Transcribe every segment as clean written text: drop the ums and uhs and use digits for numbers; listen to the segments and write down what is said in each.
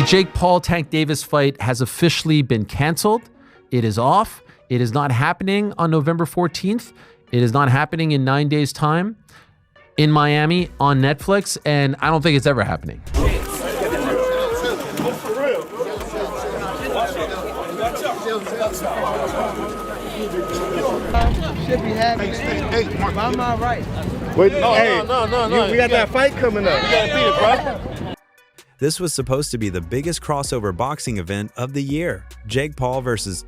The Jake Paul-Tank Davis fight has officially been canceled. It is off. It is not happening on November 14th. It is not happening in 9 days' time in Miami on Netflix, and I don't think it's ever happening. Should be happening. Hey, Mark, I'm all right. Wait, no. We got that fight coming up. You gotta beat it, bro. This was supposed to be the biggest crossover boxing event of the year. Jake Paul versus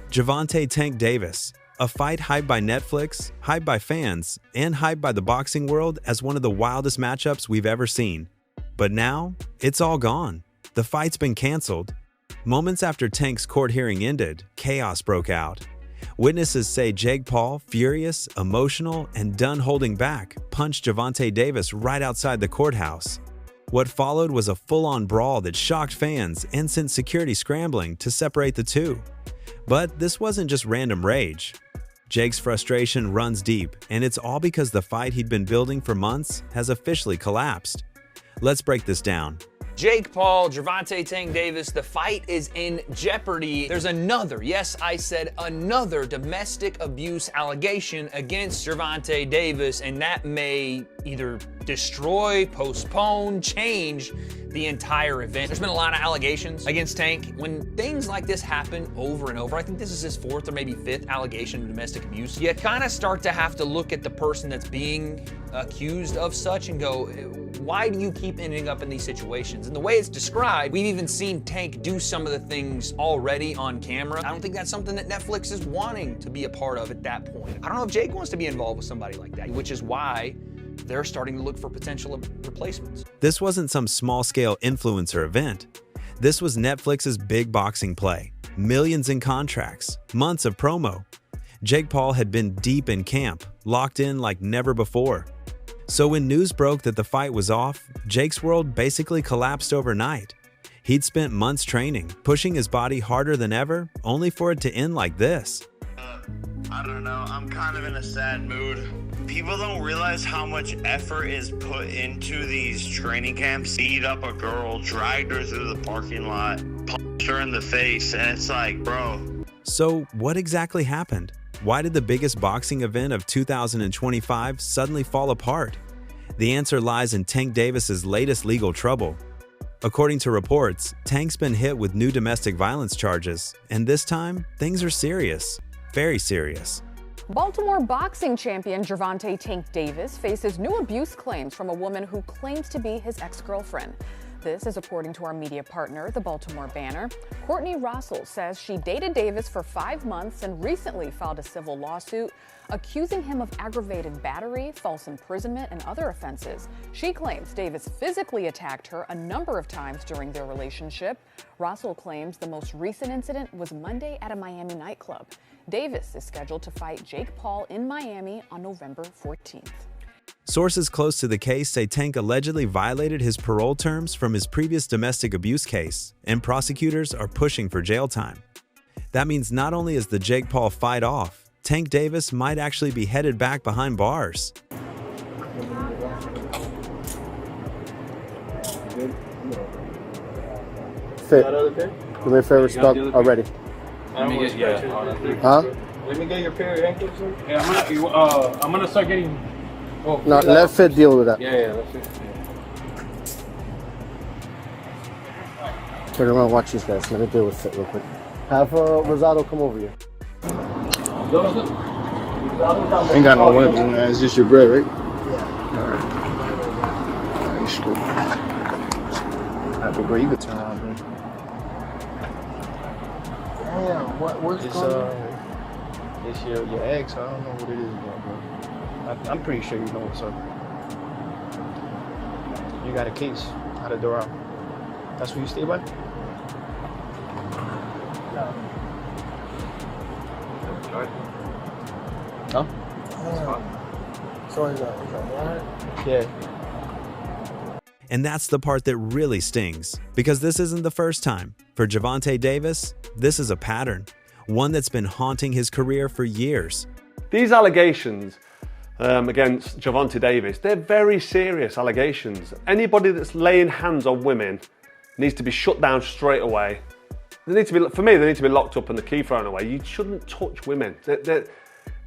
Gervonta Tank Davis. A fight hyped by Netflix, hyped by fans, and hyped by the boxing world as one of the wildest matchups we've ever seen. But now, it's all gone. The fight's been canceled. Moments after Tank's court hearing ended, chaos broke out. Witnesses say Jake Paul, furious, emotional, and done holding back, punched Gervonta Davis right outside the courthouse. What followed was a full-on brawl that shocked fans and sent security scrambling to separate the two. But this wasn't just random rage. Jake's frustration runs deep, and it's all because the fight he'd been building for months has officially collapsed. Let's break this down. Jake Paul, Gervonta Tank Davis, the fight is in jeopardy. There's another, yes, I said another domestic abuse allegation against Gervonta Davis, and that may either destroy, postpone, change the entire event. There's been a lot of allegations against Tank. When things like this happen over and over, I think this is his fourth or maybe fifth allegation of domestic abuse, you kind of start to have to look at the person that's being accused of such and go, why do you keep ending up in these situations? And the way it's described, we've even seen Tank do some of the things already on camera. I don't think that's something that Netflix is wanting to be a part of at that point. I don't know if Jake wants to be involved with somebody like that, which is why they're starting to look for potential replacements. This wasn't some small-scale influencer event. This was Netflix's big boxing play. Millions in contracts, months of promo. Jake Paul had been deep in camp, locked in like never before. So when news broke that the fight was off, Jake's world basically collapsed overnight. He'd spent months training, pushing his body harder than ever, only for it to end like this. I don't know, I'm kind of in a sad mood. People don't realize how much effort is put into these training camps. Beat up a girl, dragged her through the parking lot, punched her in the face, and it's like, bro. So what exactly happened? Why did the biggest boxing event of 2025 suddenly fall apart? The answer lies in Tank Davis's latest legal trouble. According to reports, Tank's been hit with new domestic violence charges, and this time, things are serious. Very serious. Baltimore boxing champion Gervonta Tank Davis faces new abuse claims from a woman who claims to be his ex-girlfriend. This is according to our media partner, the Baltimore Banner. Courtney Russell says she dated Davis for 5 months and recently filed a civil lawsuit accusing him of aggravated battery, false imprisonment, and other offenses. She claims Davis physically attacked her a number of times during their relationship. Russell claims the most recent incident was Monday at a Miami nightclub. Davis is scheduled to fight Jake Paul in Miami on November 14th. Sources close to the case say Tank allegedly violated his parole terms from his previous domestic abuse case, and prosecutors are pushing for jail time. That means not only is the Jake Paul fight off, Tank Davis might actually be headed back behind bars. Fit. Do me a favor, stop already. Let me get, Huh? Let me get your pair of ankles. Yeah, I'm gonna start getting. Oh, No, let Fit deal with that. Yeah, that's it. Turn around, watch these guys. Let me deal with Fit real quick. Have Rosado come over here. Ain't got no weapons, man. It's just your bread, right? Yeah. Alright. You screw. Happy bro, you could turn around, bro. Damn, what's going on? It's your ex. I don't know what it is, bro. I'm pretty sure you know what's up. You got a case out of Doral. That's where you stay by? Huh? So is that Yeah. And that's the part that really stings, because this isn't the first time. For Gervonta Davis, this is a pattern, one that's been haunting his career for years. These allegations against Gervonta Davis, they're very serious allegations. Anybody that's laying hands on women needs to be shut down straight away. They need to be, for me, they need to be locked up and the key thrown away. You shouldn't touch women. They're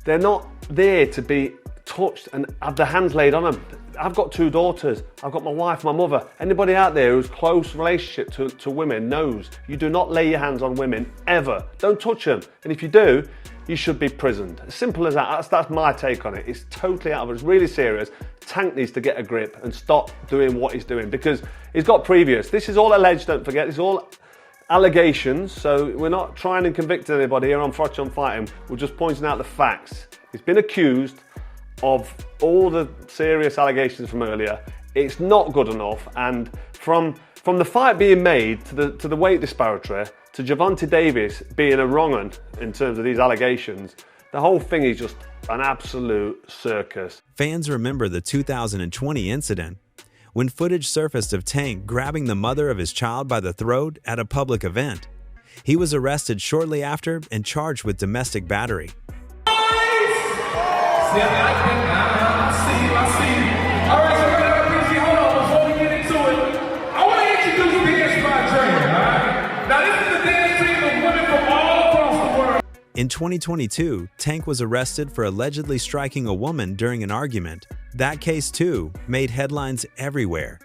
not there to be touched and have their hands laid on them. I've got 2 daughters. I've got my wife, my mother. Anybody out there who's close relationship to women knows you do not lay your hands on women ever. Don't touch them. And if you do, you should be prisoned. As simple as that. That's my take on it. It's totally out of it. It's really serious. Tank needs to get a grip and stop doing what he's doing because he's got previous. This is all alleged, don't forget. This is all allegations. So we're not trying to convict anybody here on Frotch on Fighting. We're just pointing out the facts. He's been accused of all the serious allegations from earlier. It's not good enough, and from the fight being made to the weight disparity to Gervonta Davis being a wrong un in terms of these allegations, the whole thing is just an absolute circus. Fans remember the 2020 incident when footage surfaced of Tank grabbing the mother of his child by the throat at a public event. He was arrested shortly after and charged with domestic battery. I see you. All right, so PG, hold on, before we get into it, I want to introduce the Inspire Trainer, all right? Now, this is a dance team of women from all across the world. In 2022, Tank was arrested for allegedly striking a woman during an argument. That case, too, made headlines everywhere.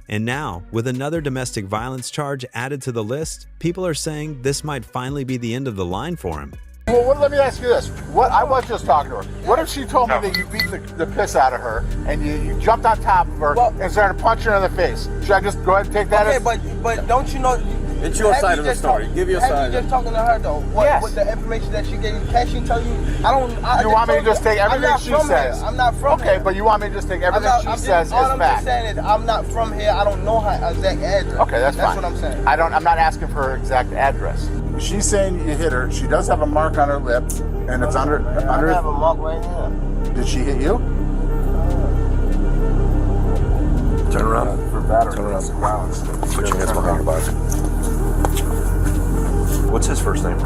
And now, with another domestic violence charge added to the list, people are saying this might finally be the end of the line for him. Well, let me ask you this. I was just talking to her. What if she told me that you beat the piss out of her and you jumped on top of her and started punching her in the face? Should I just go ahead and take that as... but don't you know... It's your side of the story. Give your side. You just talking to her, though. What the information that she gave you, can she tell you? You want me to just take everything she says? I'm not from here. Okay, but you want me to just take everything she says as fact? All I'm just saying is I'm not from here. I don't know her exact address. Okay, that's fine. That's what I'm saying. I'm not asking for her exact address. She's saying you hit her. She does have a mark on her lip, and it's under. I have a mark right here. Did she hit you? Turn around. For battery. Turn around. Violence. Put your hands behind your back. What's his first name?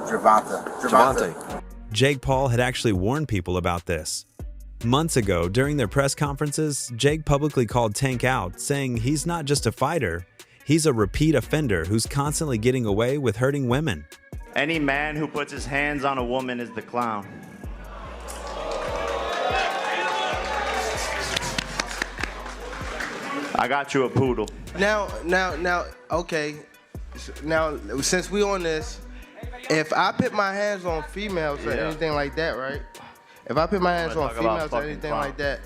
Gervonta. Jake Paul had actually warned people about this. Months ago, during their press conferences, Jake publicly called Tank out, saying he's not just a fighter, he's a repeat offender who's constantly getting away with hurting women. Any man who puts his hands on a woman is the clown. I got you a poodle. Now, okay. Now, since we on this, if I put my hands on females or anything like that, right? If I put my hands on females or anything like that,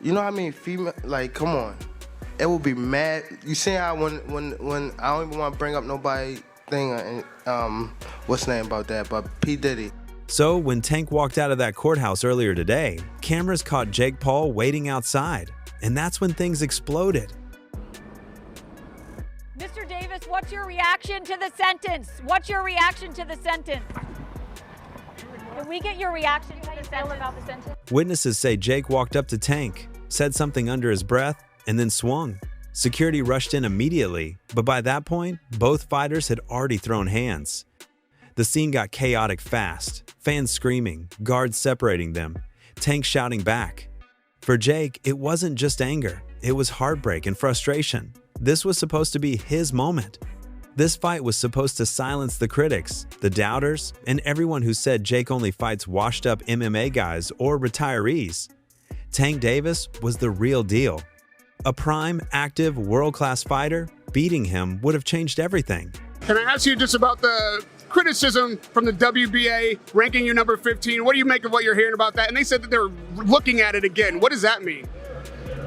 you know how many female? Like, come on, it will be mad. You see how when I don't even want to bring up nobody thing and what's the name about that? But P Diddy. So when Tank walked out of that courthouse earlier today, cameras caught Jake Paul waiting outside, and that's when things exploded. Mr. Davis, what's your reaction to the sentence? What's your reaction to the sentence? Can we get your reaction to the sentence? About the sentence? Witnesses say Jake walked up to Tank, said something under his breath, and then swung. Security rushed in immediately, but by that point, both fighters had already thrown hands. The scene got chaotic fast, fans screaming, guards separating them, Tank shouting back. For Jake, it wasn't just anger, it was heartbreak and frustration. This was supposed to be his moment. This fight was supposed to silence the critics, the doubters, and everyone who said Jake only fights washed-up MMA guys or retirees. Tank Davis was the real deal. A prime, active, world-class fighter, beating him would have changed everything. Can I ask you just about the criticism from the WBA ranking you number 15? What do you make of what you're hearing about that? And they said that they're looking at it again. What does that mean?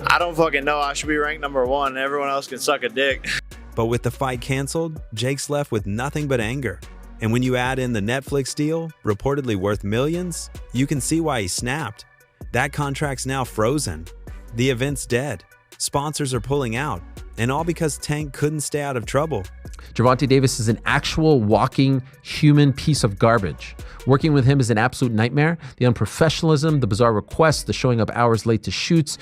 I don't fucking know. I should be ranked number 1. Everyone else can suck a dick. But with the fight canceled, Jake's left with nothing but anger. And when you add in the Netflix deal, reportedly worth millions, you can see why he snapped. That contract's now frozen. The event's dead. Sponsors are pulling out. And all because Tank couldn't stay out of trouble. Gervonta Davis is an actual walking human piece of garbage. Working with him is an absolute nightmare. The unprofessionalism, the bizarre requests, the showing up hours late to shoots,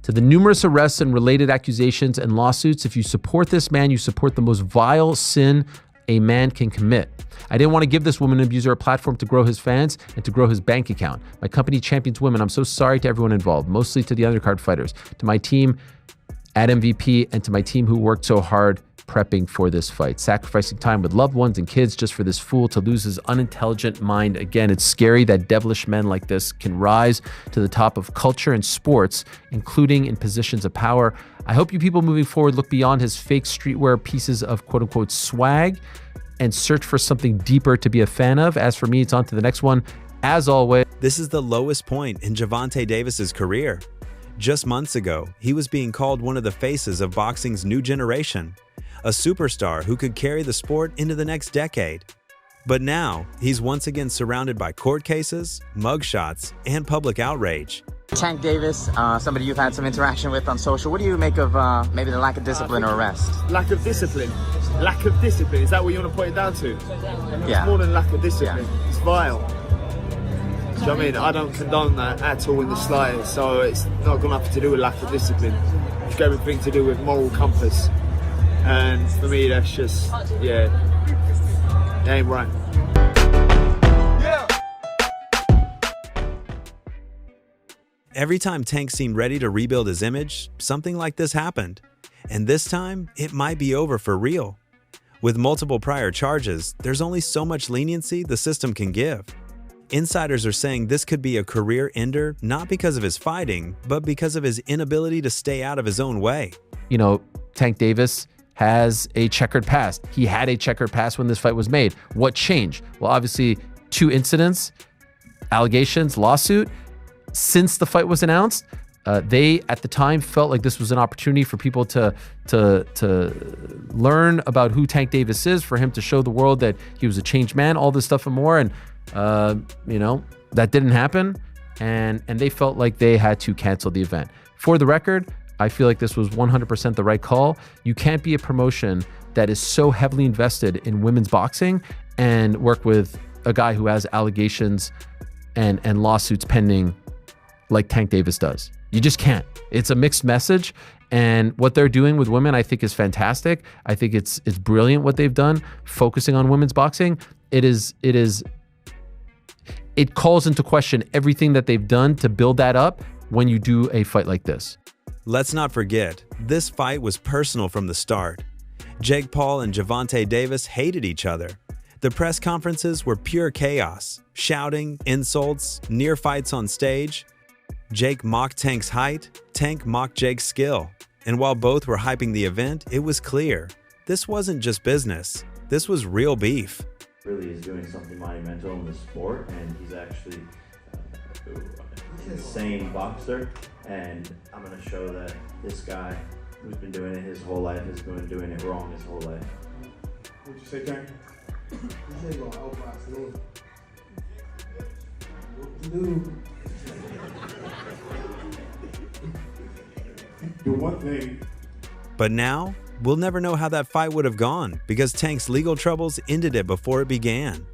to the numerous arrests and related accusations and lawsuits. If you support this man, you support the most vile sin a man can commit. I didn't want to give this woman abuser a platform to grow his fans and to grow his bank account. My company champions women. I'm so sorry to everyone involved, mostly to the undercard fighters, to my team, at MVP, and to my team who worked so hard prepping for this fight, sacrificing time with loved ones and kids just for this fool to lose his unintelligent mind again. It's scary that devilish men like this can rise to the top of culture and sports, including in positions of power. I hope you people moving forward look beyond his fake streetwear pieces of quote unquote swag and search for something deeper to be a fan of. As for me, it's on to the next one. As always, this is the lowest point in Gervonta Davis's career. Just months ago, he was being called one of the faces of boxing's new generation, a superstar who could carry the sport into the next decade. But now, he's once again surrounded by court cases, mugshots, and public outrage. Tank Davis, somebody you've had some interaction with on social. What do you make of maybe the lack of discipline or arrest? Lack of discipline. Lack of discipline. Is that what you want to put it down to? Yeah. It's more than lack of discipline. Yeah. It's vile. Do you know what I mean? I don't condone that at all in the slightest. So it's not got nothing to do with lack of discipline. It's got everything to do with moral compass. And for me, that's just, yeah, it ain't right. Every time Tank seemed ready to rebuild his image, something like this happened. And this time, it might be over for real. With multiple prior charges, there's only so much leniency the system can give. Insiders are saying this could be a career ender, not because of his fighting, but because of his inability to stay out of his own way. You know, Tank Davis has a checkered past. He had a checkered past when this fight was made. What changed? Well, obviously, 2 incidents, allegations, lawsuit. Since the fight was announced, they at the time felt like this was an opportunity for people to learn about who Tank Davis is, for him to show the world that he was a changed man, all this stuff and more. And you know, that didn't happen, and they felt like they had to cancel the event. For the record, I feel like this was 100% the right call. You can't be a promotion that is so heavily invested in women's boxing and work with a guy who has allegations and lawsuits pending like Tank Davis does. You just can't. It's a mixed message, and what they're doing with women, I think, is fantastic. I think it's brilliant what they've done, focusing on women's boxing. It calls into question everything that they've done to build that up when you do a fight like this. Let's not forget, this fight was personal from the start. Jake Paul and Gervonta Davis hated each other. The press conferences were pure chaos, shouting, insults, near fights on stage. Jake mocked Tank's height, Tank mocked Jake's skill. And while both were hyping the event, it was clear, this wasn't just business, this was real beef. Really is doing something monumental in the sport, and he's actually an insane boxer, and I'm going to show that this guy who's been doing it his whole life has been doing it wrong his whole life. What'd you say, Tank? You say you're going to outbox me. What to do? The one thing. But now, we'll never know how that fight would have gone because Tank's legal troubles ended it before it began.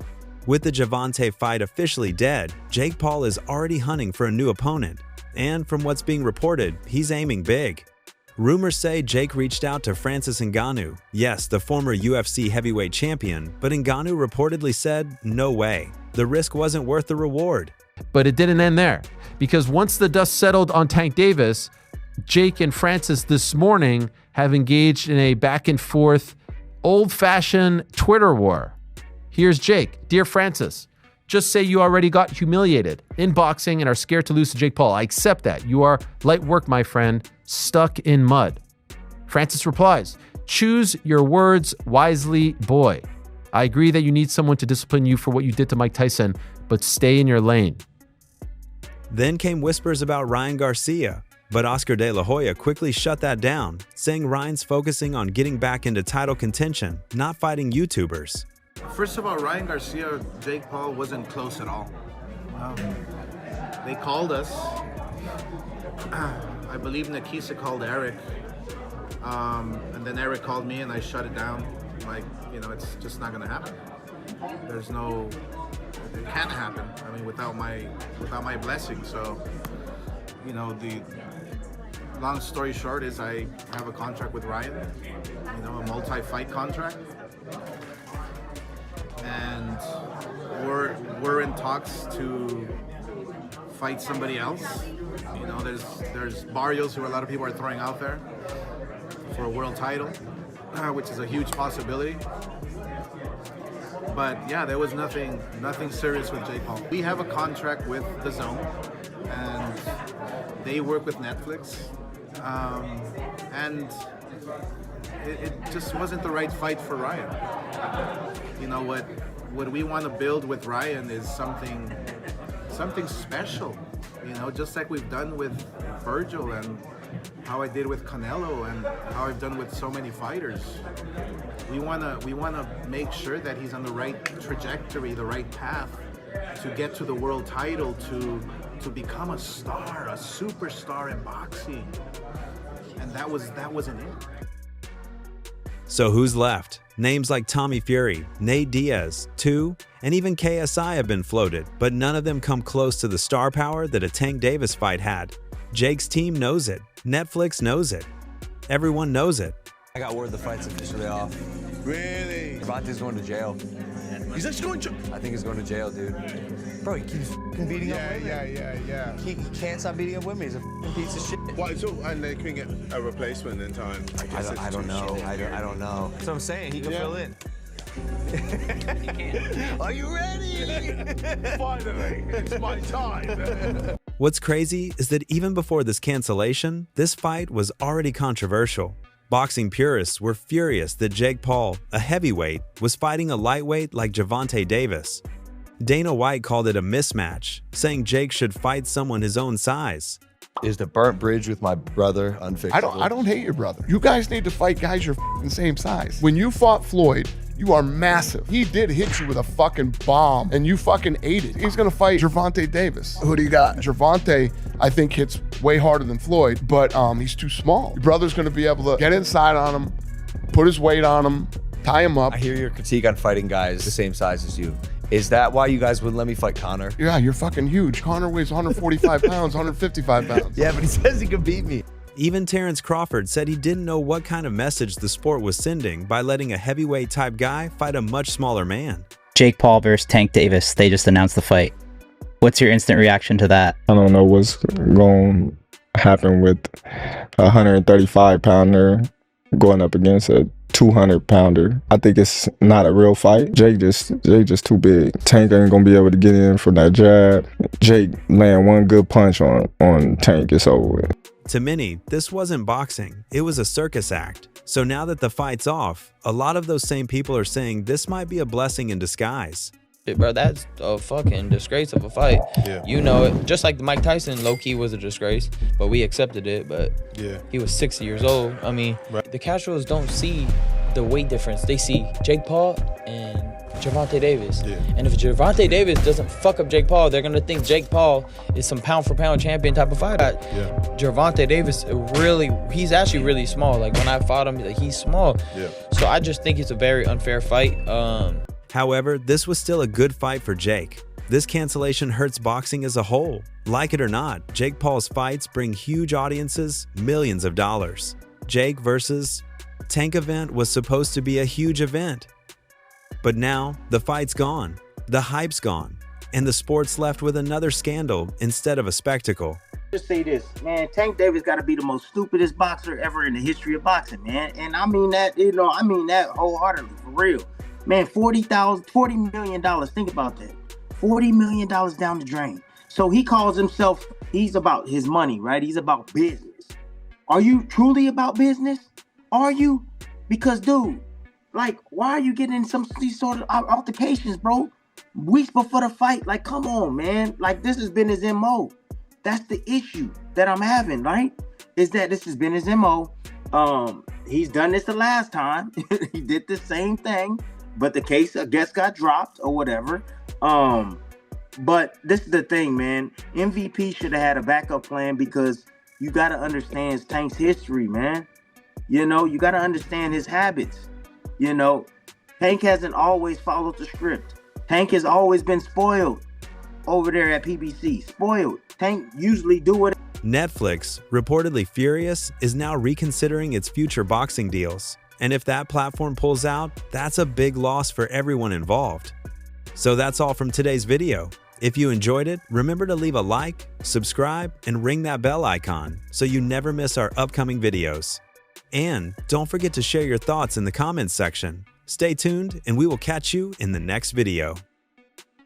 With the Gervonta fight officially dead, Jake Paul is already hunting for a new opponent. And from what's being reported, he's aiming big. Rumors say Jake reached out to Francis Ngannou, yes, the former UFC heavyweight champion, but Ngannou reportedly said, no way. The risk wasn't worth the reward. But it didn't end there, because once the dust settled on Tank Davis, Jake and Francis this morning have engaged in a back and forth, old-fashioned Twitter war. Here's Jake. Dear Francis, just say you already got humiliated in boxing and are scared to lose to Jake Paul. I accept that. You are light work, my friend, stuck in mud. Francis replies, choose your words wisely, boy. I agree that you need someone to discipline you for what you did to Mike Tyson, but stay in your lane. Then came whispers about Ryan Garcia, but Oscar De La Hoya quickly shut that down, saying Ryan's focusing on getting back into title contention, not fighting YouTubers. First of all, Ryan Garcia, Jake Paul wasn't close at all. They called us. I believe Nikisa called Eric, and then Eric called me, and I shut it down. Like, you know, it's just not gonna happen. There's no, it can't happen. I mean, without my blessing. So, you know, the long story short is I have a contract with Ryan. You know, a multi-fight contract. And we're in talks to fight somebody else. You know, there's Barrios who a lot of people are throwing out there. for a world title, which is a huge possibility. But yeah, there was nothing serious with Jake Paul. We have a contract with The Zone, and they work with Netflix, and it just wasn't the right fight for Ryan. You know what we want to build with Ryan is something special. You know, just like we've done with Virgil and how I did with Canelo and how I've done with so many fighters. We wanna make sure that he's on the right trajectory, the right path to get to the world title, to become a star, a superstar in boxing. And that wasn't it. So who's left? Names like Tommy Fury, Nate Diaz, Tu, and even KSI have been floated, but none of them come close to the star power that a Tank Davis fight had. Jake's team knows it. Netflix knows it. Everyone knows it. I got word the fight's officially off. Really? Gervonta's going to jail. He's actually going to jail? I think he's going to jail, dude. Bro, he keeps beating up women. Yeah. He can't stop beating up women. He's a piece of shit. What, so, and they couldn't get a replacement in time? I don't know. I don't know. That's what I'm saying. He can fill in. He can. Are you ready? Finally, it's my time. What's crazy is that even before this cancellation, this fight was already controversial. Boxing purists were furious that Jake Paul, a heavyweight, was fighting a lightweight like Gervonta Davis. Dana White called it a mismatch, saying Jake should fight someone his own size. Is the burnt bridge with my brother unfixable? I don't hate your brother. You guys need to fight guys your same size. When you fought Floyd, you are massive. He did hit you with a fucking bomb, and you fucking ate it. He's gonna fight Gervonta Davis. Who do you got? Gervonta, I think, hits way harder than Floyd, but he's too small. Your brother's gonna be able to get inside on him, put his weight on him, tie him up. I hear your critique on fighting guys the same size as you. Is that why you guys wouldn't let me fight Conor? Yeah, you're fucking huge. Conor weighs 145 pounds, 155 pounds. Yeah, but he says he can beat me. Even Terrence Crawford said he didn't know what kind of message the sport was sending by letting a heavyweight type guy fight a much smaller man. Jake Paul versus Tank Davis. They just announced the fight. What's your instant reaction to that? I don't know what's going to happen with a 135-pounder going up against a 200-pounder. I think it's not a real fight. Jake just too big. Tank ain't gonna be able to get in from that jab. Jake land one good punch on Tank, it's over with. To many, this wasn't boxing, it was a circus act. So now that the fight's off, a lot of those same people are saying this might be a blessing in disguise. Bro, that's a fucking disgrace of a fight. Yeah. You know it. Just like Mike Tyson, low-key was a disgrace, but we accepted it. But yeah, he was 60 years old. I mean, the casuals don't see the weight difference. They see Jake Paul and Gervonta Davis. Yeah. And if Gervonta Davis doesn't fuck up Jake Paul, they're going to think Jake Paul is some pound-for-pound champion type of fighter. Yeah. Gervonta Davis, he's actually really small. Like, when I fought him, he's small. Yeah. So I just think it's a very unfair fight. However, this was still a good fight for Jake. This cancellation hurts boxing as a whole. Like it or not, Jake Paul's fights bring huge audiences, millions of dollars. Jake versus Tank event was supposed to be a huge event. But now, the fight's gone, the hype's gone, and the sport's left with another scandal instead of a spectacle. Just say this, man, Tank Davis got to be the most stupidest boxer ever in the history of boxing, man. And I mean that, I mean that wholeheartedly, for real. Man, $40 million, think about that. $40 million down the drain. So he calls himself, he's about his money, right? He's about business. Are you truly about business? Are you? Because, dude, like, why are you getting in these sort of altercations, bro? Weeks before the fight, like, come on, man. Like, this has been his MO. That's the issue that I'm having, right? Is that this has been his MO. He's done this the last time. He did the same thing. But the case, I guess, got dropped or whatever. But this is the thing, man. MVP should have had a backup plan because you got to understand Tank's history, man. You know, you got to understand his habits. You know, Tank hasn't always followed the script. Tank has always been spoiled over there at PBC. Spoiled. Tank usually do it. Netflix, reportedly furious, is now reconsidering its future boxing deals. And if that platform pulls out, that's a big loss for everyone involved. So that's all from today's video. If you enjoyed it, remember to leave a like, subscribe, and ring that bell icon so you never miss our upcoming videos. And don't forget to share your thoughts in the comments section. Stay tuned, and we will catch you in the next video.